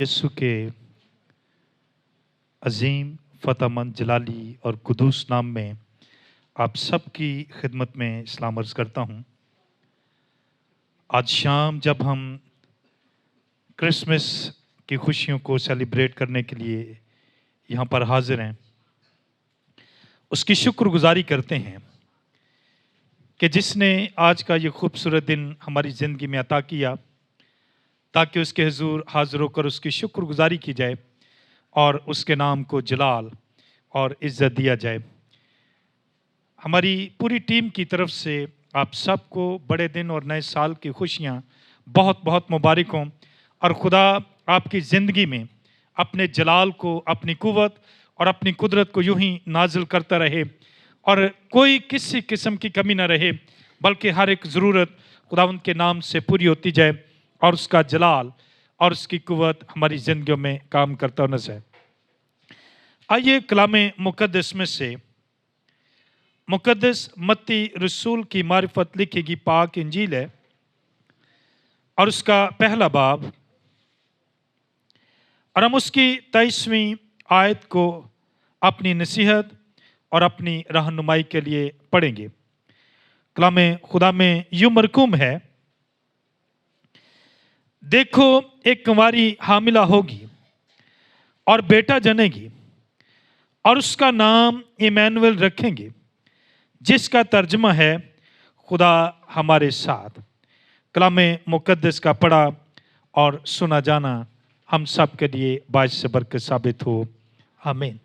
यीशु के अजीम फ़तहमंद जलाली और कुदूस नाम में आप सबकी खिदमत में सलाम अर्ज़ करता हूँ। आज शाम जब हम क्रिसमस की खुशियों को सेलिब्रेट करने के लिए यहाँ पर हाजिर हैं, उसकी शुक्रगुजारी करते हैं कि जिसने आज का ये खूबसूरत दिन हमारी ज़िंदगी में अता किया, ताकि उसके हुजूर हाजिर होकर उसकी शुक्रगुजारी की जाए और उसके नाम को जलाल और इज़्ज़त दिया जाए। हमारी पूरी टीम की तरफ से आप सबको बड़े दिन और नए साल की खुशियाँ बहुत बहुत मुबारक हों और खुदा आपकी ज़िंदगी में अपने जलाल को, अपनी कुव्वत और अपनी कुदरत को यूं ही नाजिल करता रहे और कोई किसी किस्म की कमी ना रहे, बल्कि हर एक ज़रूरत खुदावंद के नाम से पूरी होती जाए और उसका जलाल और उसकी कुव्वत हमारी ज़िंदगियों में काम करता नज़र आए। आइए कलामे मुक़द्दस में से मुक़द्दस मत्ती रसूल की मारिफत लिखी गई पाक इंजील है और उसका पहला बाब और हम उसकी 23वीं आयत को अपनी नसीहत और अपनी रहनुमाई के लिए पढ़ेंगे। कलामे खुदा में यूं मरकूम है, देखो एक कुंवारी हामिला होगी और बेटा जनेगी और उसका नाम इमैनुएल रखेंगे, जिसका तर्जुमा है खुदा हमारे साथ। कलामे मुक़द्दस का पढ़ा और सुना जाना हम सब के लिए बाइस से बरकत साबित हो, आमीन।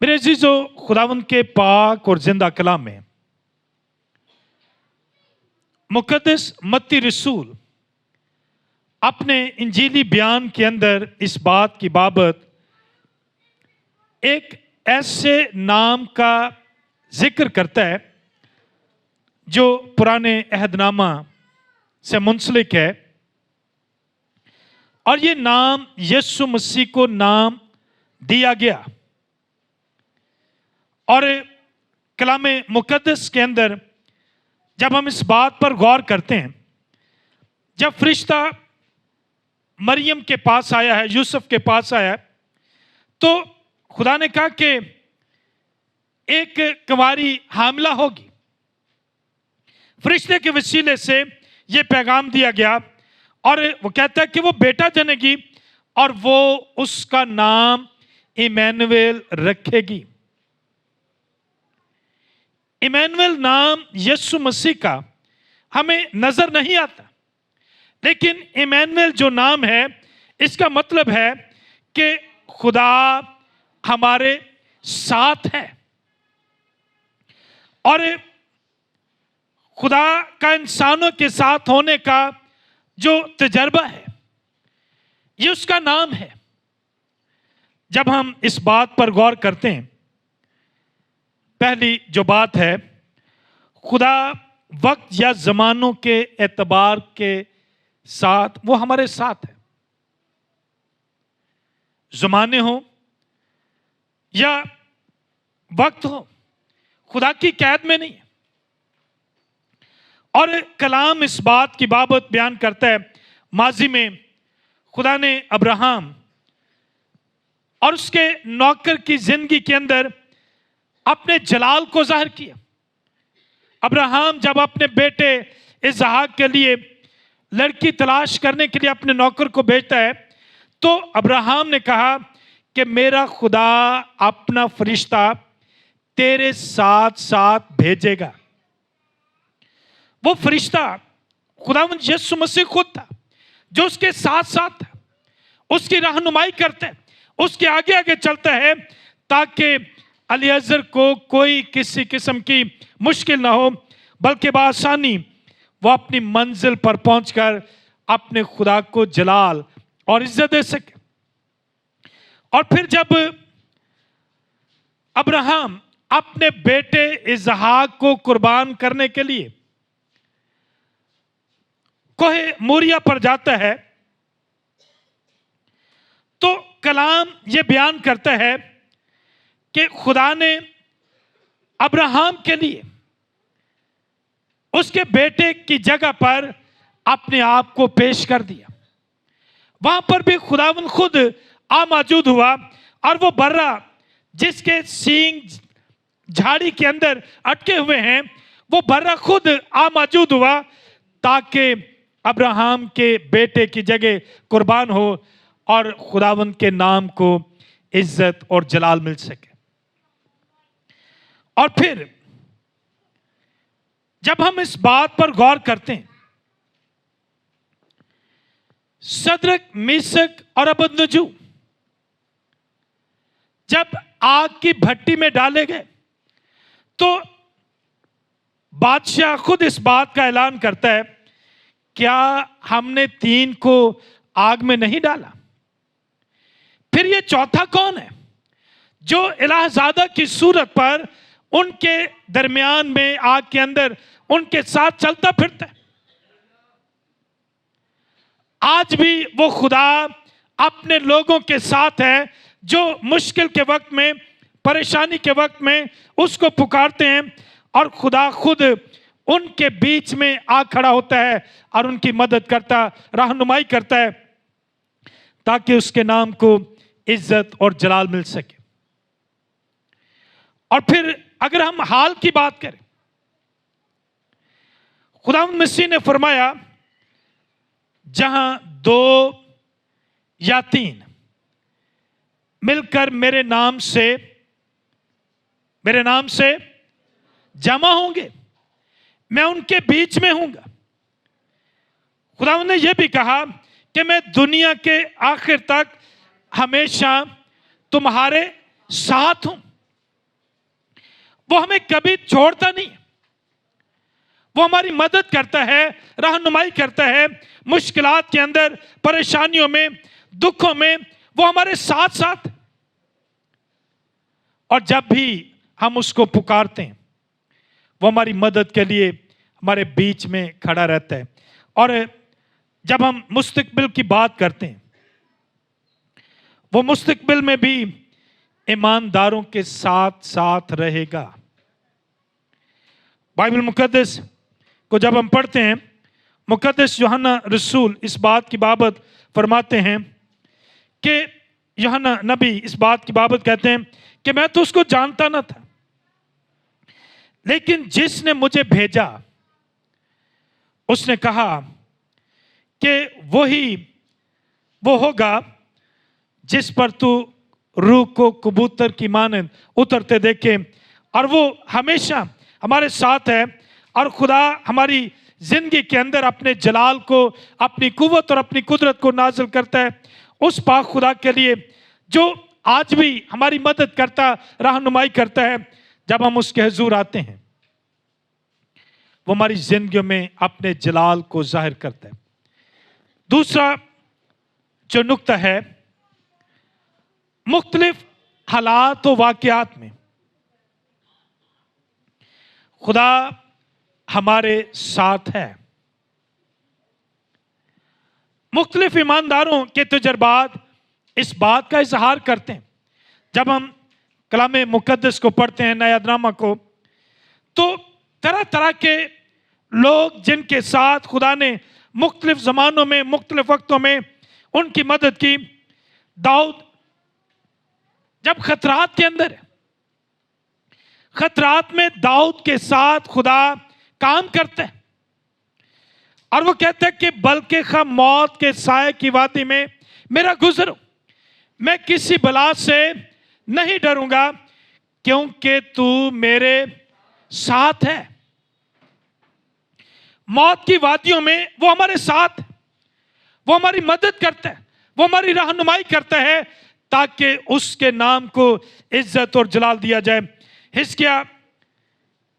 मेरे अजीजों, खुदावंद के पाक और जिंदा कलाम में मुक़द्दस मत्ती रसूल अपने इंजीली बयान के अंदर इस बात की बाबत एक ऐसे नाम का जिक्र करता है जो पुराने अहदनामा से मुंसलिक है और ये नाम यीशु मसीह को नाम दिया गया। और कलामे मुक़द्दस के अंदर जब हम इस बात पर गौर करते हैं, जब फरिश्ता मरियम के पास आया है, यूसुफ के पास आया है, तो खुदा ने कहा कि एक कुंवारी हामिला होगी। फरिश्ते के वसीले से यह पैगाम दिया गया और वो कहता है कि वो बेटा जनेगी और वो उसका नाम इमैनुएल रखेगी। इमैनुएल नाम यीशु मसीह का हमें नजर नहीं आता, लेकिन इमैनुएल जो नाम है, इसका मतलब है कि खुदा हमारे साथ है। और खुदा का इंसानों के साथ होने का जो तजर्बा है, ये उसका नाम है। जब हम इस बात पर गौर करते हैं, पहली जो बात है, खुदा वक्त या जमानों के एतबार के साथ वो हमारे साथ है। जमाने हो या वक्त हो, खुदा की कैद में नहीं है। और कलाम इस बात की बाबत बयान करता है, माजी में खुदा ने अब्राहम और उसके नौकर की जिंदगी के अंदर अपने जलाल को जाहिर किया। अब्राहम जब अपने बेटे इसहाक के लिए लड़की तलाश करने के लिए अपने नौकर को भेजता है, तो अब्राहम ने कहा कि मेरा खुदा अपना फरिश्ता तेरे साथ साथ भेजेगा। वो फरिश्ता खुदावंद यीशु मसीह खुद था, जो उसके साथ साथ था, उसकी रहनुमाई करता है, उसके आगे आगे चलता है, ताकि अलीअज़र को कोई किसी किस्म की मुश्किल ना हो, बल्कि बआसानी वो अपनी मंजिल पर पहुंचकर अपने खुदा को जलाल और इज्जत दे सके। और फिर जब अब्राहम अपने बेटे इसहाक को कुर्बान करने के लिए कोहे मोरिया पर जाता है, तो कलाम यह बयान करता है कि खुदा ने अब्राहम के लिए उसके बेटे की जगह पर अपने आप को पेश कर दिया। वहां पर भी खुदावंद खुद आ मौजूद हुआ, और वो बर्रा जिसके सींग झाड़ी के अंदर अटके हुए हैं, वो बर्रा खुद आ मौजूद हुआ ताकि अब्राहम के बेटे की जगह कुर्बान हो और खुदावंद के नाम को इज्जत और जलाल मिल सके। और फिर जब हम इस बात पर गौर करते हैं, सदरक, मीशक और अबेदनगो जब आग की भट्टी में डाले गए तो बादशाह खुद इस बात का ऐलान करता है, क्या हमने तीन को आग में नहीं डाला? फिर ये चौथा कौन है जो इलाहज़ादा की सूरत पर उनके दरमियान में आग के अंदर उनके साथ चलता फिरता है? आज भी वो खुदा अपने लोगों के साथ है जो मुश्किल के वक्त में, परेशानी के वक्त में उसको पुकारते हैं, और खुदा खुद उनके बीच में आ खड़ा होता है और उनकी मदद करता, रहनुमाई करता है ताकि उसके नाम को इज्जत और जलाल मिल सके। और फिर अगर हम हाल की बात करें, खुदावंद मसीह ने फरमाया, जहां दो या तीन मिलकर मेरे नाम से जमा होंगे, मैं उनके बीच में हूंगा। खुदावंद ने यह भी कहा कि मैं दुनिया के आखिर तक हमेशा तुम्हारे साथ हूं। वो हमें कभी छोड़ता नहीं, वो हमारी मदद करता है, रहनुमाई करता है मुश्किलात के अंदर, परेशानियों में, दुखों में, वो हमारे साथ साथ। और जब भी हम उसको पुकारते हैं, वो हमारी मदद के लिए हमारे बीच में खड़ा रहता है। और जब हम मुस्तकबिल की बात करते हैं, वो मुस्तकबिल में भी ईमानदारों के साथ साथ रहेगा। बाइबल मुकद्दस को जब हम पढ़ते हैं, मुकद्दस यूहन्ना रसूल इस बात की बाबत फरमाते हैं कि यूहन्ना नबी इस बात की बाबत कहते हैं कि मैं तो उसको जानता ना था, लेकिन जिसने मुझे भेजा उसने कहा कि वो होगा जिस पर तू रूह को कबूतर की मानंद उतरते देखे, और वो हमेशा हमारे साथ है। और खुदा हमारी जिंदगी के अंदर अपने जलाल को, अपनी कुव्वत और अपनी कुदरत को नाज़िल करता है उस पाक खुदा के लिए जो आज भी हमारी मदद करता, रहनुमाई करता है। जब हम उसके हुजूर आते हैं, वो हमारी जिंदगी में अपने जलाल को जाहिर करता है। दूसरा जो नुक्ता है, मुख्तलिफ हालात और वाक़यात में खुदा हमारे साथ है। मुख्तलिफ ईमानदारों के तजुर्बात इस बात का इजहार करते हैं। जब हम कलाम मुकद्दस को पढ़ते हैं, नया नामा को, तो तरह तरह के लोग जिनके साथ खुदा ने मुख्तलिफ ज़मानों में, मुख्तलिफ वक्तों में उनकी मदद की। दाऊद जब खतरात के अंदर है, खतरात में दाऊद के साथ खुदा काम करता है, और वो कहता है कि बल्कि खा मौत के साए की वादी में मेरा गुजरो, मैं किसी बला से नहीं डरूंगा क्योंकि तू मेरे साथ है। मौत की वादियों में वो हमारे साथ, वो हमारी मदद करता है, वो हमारी रहनुमाई करता है ताकि उसके नाम को इज्जत और जलाल दिया जाए। हिजकिय्याह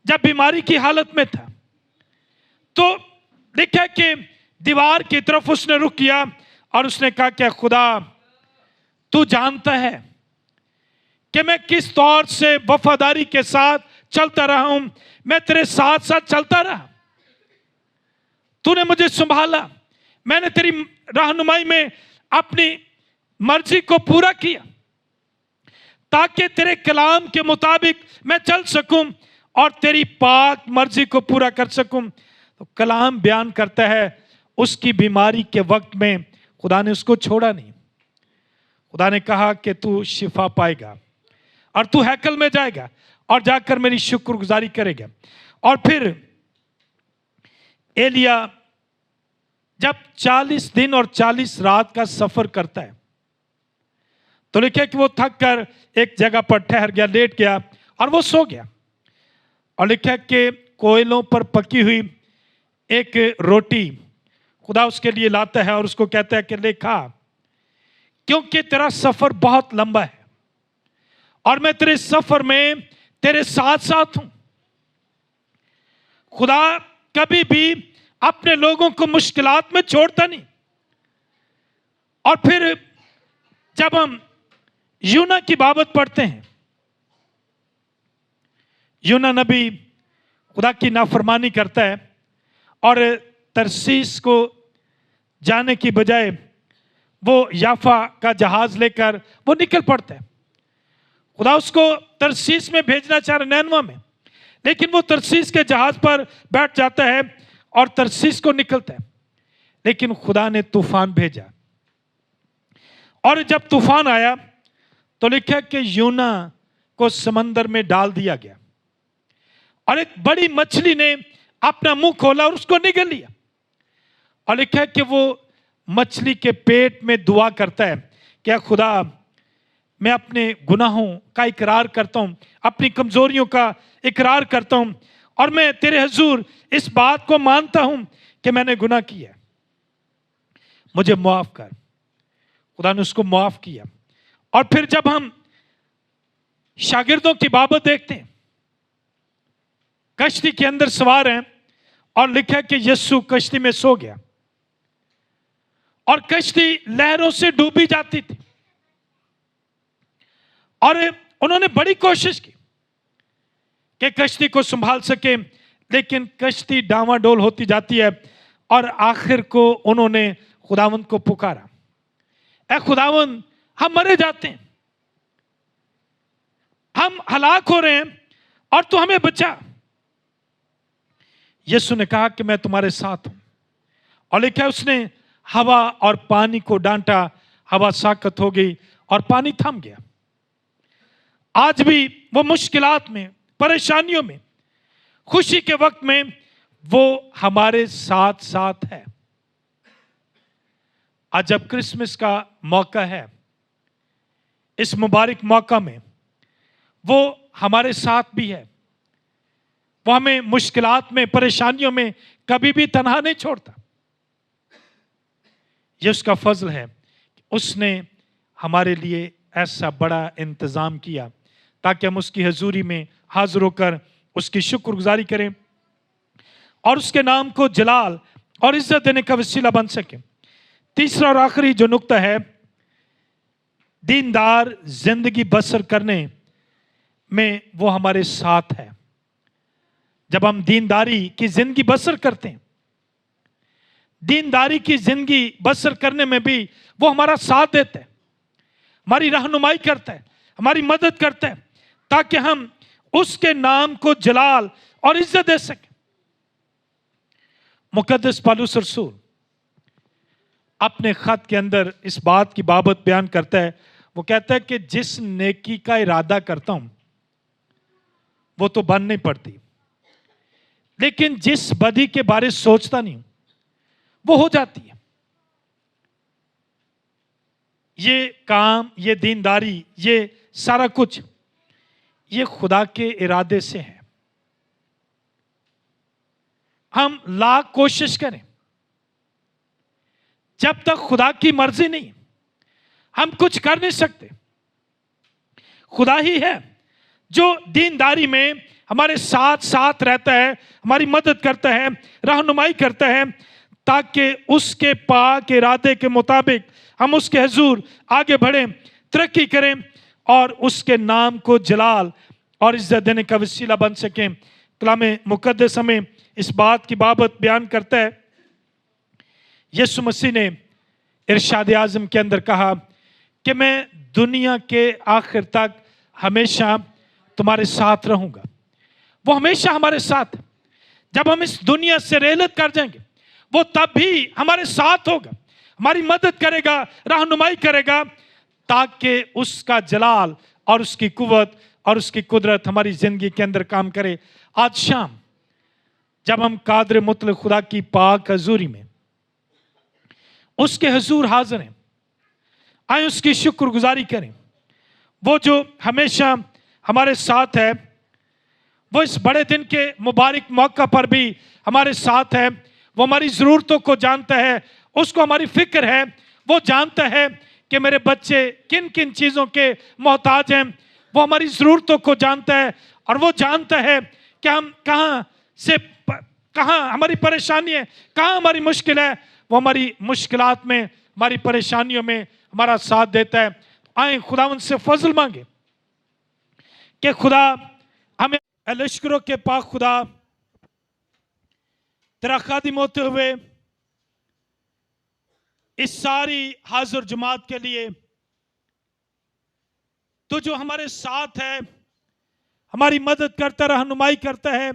जब बीमारी की हालत में था तो लिखा कि दीवार की तरफ उसने रुख किया और उसने कहा, क्या खुदा तू जानता है कि मैं किस तौर से वफादारी के साथ चलता रहा हूं, मैं तेरे साथ साथ चलता रहा, तूने मुझे संभाला, मैंने तेरी रहनुमाई में अपनी मर्जी को पूरा किया ताकि तेरे कलाम के मुताबिक मैं चल सकूं और तेरी पाक मर्जी को पूरा कर सकूं। तो कलाम बयान करता है उसकी बीमारी के वक्त में خدا نے اس کو چھوڑا نہیں. خدا نے کہا کہ تو شفا پائے گا اور تو ہیکل میں جائے گا اور جا کر میری شکر گزاری کرے گا. اور پھر ایلیا جب 40 دن اور 40 رات کا سفر کرتا ہے تو لکھا کہ وہ تھک کر ایک جگہ پر ٹھہر گیا, لیٹ گیا اور وہ سو گیا. اور لکھا کہ کوئلوں پر پکی ہوئی ایک روٹی خدا اس کے لیے لاتا ہے اور اس کو کہتا ہے کہ لے کھا, کیونکہ تیرا سفر بہت لمبا ہے اور میں تیرے سفر میں تیرے ساتھ ساتھ ہوں. خدا کبھی بھی اپنے لوگوں کو مشکلات میں چھوڑتا نہیں. اور پھر جب ہم یونا کی بابت پڑھتے ہیں, یونا نبی خدا کی نافرمانی کرتا ہے اور ترسیس کو جانے کی بجائے وہ یافا کا جہاز لے کر وہ نکل پڑتا ہے. خدا اس کو ترسیس میں بھیجنا چاہ رہا, نینوا میں, لیکن وہ ترسیس کے جہاز پر بیٹھ جاتا ہے اور ترسیس کو نکلتا ہے. لیکن خدا نے طوفان بھیجا اور جب طوفان آیا تو لکھا کہ یونا کو سمندر میں ڈال دیا گیا اور ایک بڑی مچھلی نے اپنا منہ کھولا اور اس کو نگل لیا. اور لکھا کہ وہ مچھلی کے پیٹ میں دعا کرتا ہے کہ خدا میں اپنے گناہوں کا اقرار کرتا ہوں, اپنی کمزوریوں کا اقرار کرتا ہوں اور میں تیرے حضور اس بات کو مانتا ہوں کہ میں نے گناہ کیا, مجھے معاف کر. خدا نے اس کو معاف کیا. اور پھر جب ہم شاگردوں کی بابت دیکھتے ہیں, کشتی کے اندر سوار ہیں اور لکھا کہ یسوع کشتی میں سو گیا اور کشتی لہروں سے ڈوبی جاتی تھی اور انہوں نے بڑی کوشش کی کہ کشتی کو سنبھال سکے, لیکن کشتی ڈاواڈول ہوتی جاتی ہے اور آخر کو انہوں نے خداوند کو پکارا, اے خداوند ہم مرے جاتے ہیں, ہم ہلاک ہو رہے ہیں اور تو ہمیں بچا. یسوع نے کہا کہ میں تمہارے ساتھ ہوں اور لکھا اس نے ہوا اور پانی کو ڈانٹا, ہوا ساکت ہو گئی اور پانی تھم گیا. آج بھی وہ مشکلات میں, پریشانیوں میں, خوشی کے وقت میں وہ ہمارے ساتھ ساتھ ہے. آج جب کرسمس کا موقع ہے, اس مبارک موقع میں وہ ہمارے ساتھ بھی ہے. وہ ہمیں مشکلات میں, پریشانیوں میں کبھی بھی تنہا نہیں چھوڑتا. یہ اس کا فضل ہے کہ اس نے ہمارے لیے ایسا بڑا انتظام کیا تاکہ ہم اس کی حضوری میں حاضر ہو کر اس کی شکر گزاری کریں اور اس کے نام کو جلال اور عزت دینے کا وسیلہ بن سکیں. تیسرا اور آخری جو نقطہ ہے, دیندار زندگی بسر کرنے میں وہ ہمارے ساتھ ہے. جب ہم دینداری کی زندگی بسر کرتے ہیں, دینداری کی زندگی بسر کرنے میں بھی وہ ہمارا ساتھ دیتا ہے, ہماری رہنمائی کرتا ہے, ہماری مدد کرتا ہے تاکہ ہم اس کے نام کو جلال اور عزت دے سکیں. مقدس پالوس رسول اپنے خط کے اندر اس بات کی بابت بیان کرتا ہے. وہ کہتا ہے کہ جس نیکی کا ارادہ کرتا ہوں وہ تو بن نہیں پڑتی, لیکن جس بدی کے بارے سوچتا نہیں ہوں وہ ہو جاتی ہے. یہ کام, یہ دینداری, یہ سارا کچھ یہ خدا کے ارادے سے ہے. ہم لاکھ کوشش کریں, جب تک خدا کی مرضی نہیں ہم کچھ کر نہیں سکتے. خدا ہی ہے جو دینداری میں ہمارے ساتھ ساتھ رہتا ہے, ہماری مدد کرتا ہے, رہنمائی کرتا ہے تاکہ اس کے پاک ارادے کے مطابق ہم اس کے حضور آگے بڑھیں, ترقی کریں اور اس کے نام کو جلال اور عزت دینے کا وسیلہ بن سکیں. کلام مقدس ہمیں اس بات کی بابت بیان کرتا ہے. یسوع مسیح نے ارشاد اعظم کے اندر کہا کہ میں دنیا کے آخر تک ہمیشہ تمہارے ساتھ رہوں گا. وہ ہمیشہ ہمارے ساتھ. جب ہم اس دنیا سے رحلت کر جائیں گے وہ تب بھی ہمارے ساتھ ہوگا, हमारी मदद करेगा, रहनुमाई करेगा, ताकि उसका जलाल और उसकी कुव्वत और उसकी कुदरत हमारी जिंदगी के अंदर काम करे। आज शाम जब हम कादर मुतलक खुदा की पाक हजूरी में उसके हजूर हाजिर हैं, आए उसकी शुक्रगुजारी करें। वो जो हमेशा हमारे साथ है, वो इस बड़े दिन के मुबारक मौका पर भी हमारे साथ है। वो हमारी ज़रूरतों को जानता है, उसको हमारी फिक्र है। वो जानता है कि मेरे बच्चे किन किन चीज़ों के मोहताज हैं। वो हमारी ज़रूरतों को जानता है और वो जानता है कि हम कहाँ हमारी परेशानी है, कहाँ हमारी मुश्किल है। वो हमारी मुश्किलात में, हमारी परेशानियों में हमारा साथ देता है। आए खुदावंद से फजल मांगे कि खुदा हमें लश्करों के पाक खुदा तेरा खादिम होते हुए इस सारी हाजिर जमात के लिए तो जो हमारे साथ है, हमारी मदद करता, रहनुमाई करता है,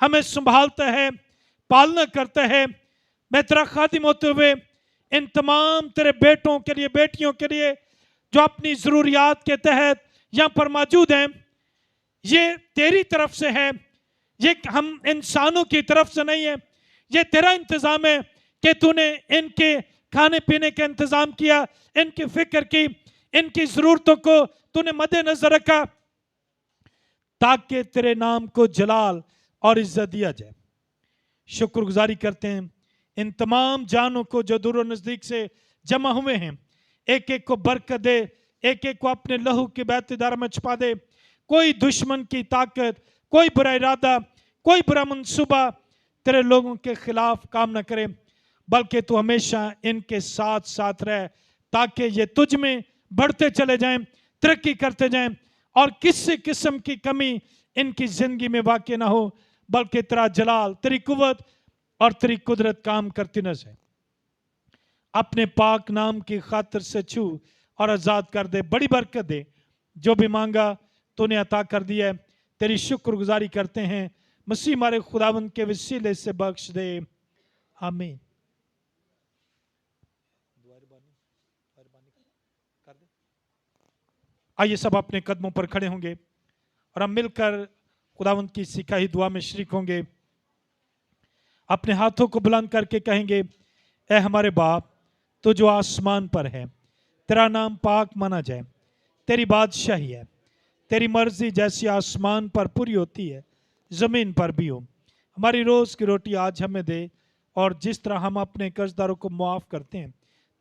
हमें संभालता है, पालना करता है। मैं तेरा खादिम होते हुए इन तमाम तेरे बेटों के लिए, बेटियों के लिए जो अपनी ज़रूरियात के तहत यहाँ पर मौजूद हैं, ये तेरी तरफ से है, ये हम इंसानों की तरफ से नहीं है। ये तेरा इंतज़ाम है कि तूने इनके खाने पीने का इंतज़ाम किया, इनकी फिक्र की, इनकी ज़रूरतों को तूने मद्देनजर रखा, ताकि तेरे नाम को जलाल और इज्जत दिया जाए। शुक्रगुजारी करते हैं इन तमाम जानों को जो दूर नज़दीक से जमा हुए हैं। एक एक को बरकत दे, एक एक को अपने लहू की बैतदार में छुपा दे। कोई दुश्मन की ताकत, कोई बुरा इरादा, कोई बुरा मंसूबा तेरे लोगों के खिलाफ काम न करे, बल्कि तू हमेशा इनके साथ साथ रहे, ताकि ये तुझ में बढ़ते चले जाएं, तरक्की करते जाएं और किसी किस्म की कमी इनकी जिंदगी में वाक़ई ना हो, बल्कि तेरा जलाल, तेरी कुव्वत और तेरी कुदरत काम करती नजर। अपने पाक नाम की खातिर से छू और आज़ाद कर दे, बड़ी बरकत दे। जो भी मांगा तूने अता कर दिया है, तेरी शुक्रगुजारी करते हैं। मसीह हमारे खुदावंद के वसीले से बख्श दे, आमीन। आइए सब अपने कदमों पर खड़े होंगे और हम मिलकर खुदावंद की सिखाई दुआ में शरीक होंगे। अपने हाथों को बुलंद करके कहेंगे, ऐ हमारे बाप तो जो आसमान पर है, तेरा नाम पाक माना जाए, तेरी बादशाही है, तेरी मर्जी जैसी आसमान पर पूरी होती है ज़मीन पर भी हो। हमारी रोज़ की रोटी आज हमें दे, और जिस तरह हम अपने कर्जदारों को मुआफ़ करते हैं,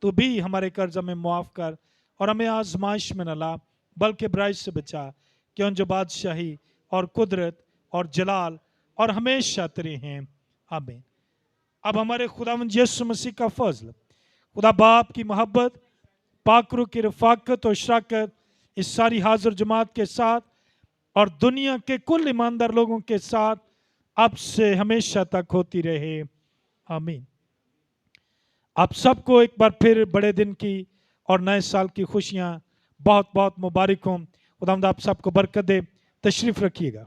तो भी हमारे कर्ज हमें मुआफ़ कर, और हमें आजमाइश में न ला, बल्कि बुराई से बचा। क्यों जो बादशाही और कुदरत और जलाल और हमेशा तेरे हैं, आमीन। अब हमारे खुदावंद यीशु मसीह का फजल, खुदा बाप की मोहब्बत, पाकरू की रफ़ाकत और शराकत इस सारी हाजिर जमात के साथ और दुनिया के कुल ईमानदार लोगों के साथ अब से हमेशा तक होती रहे, आमीन। आप सबको एक बार फिर बड़े दिन की और नए साल की खुशियाँ बहुत बहुत मुबारक हों। खुदावंद आप सबको बरकत दे। तशरीफ़ रखिएगा।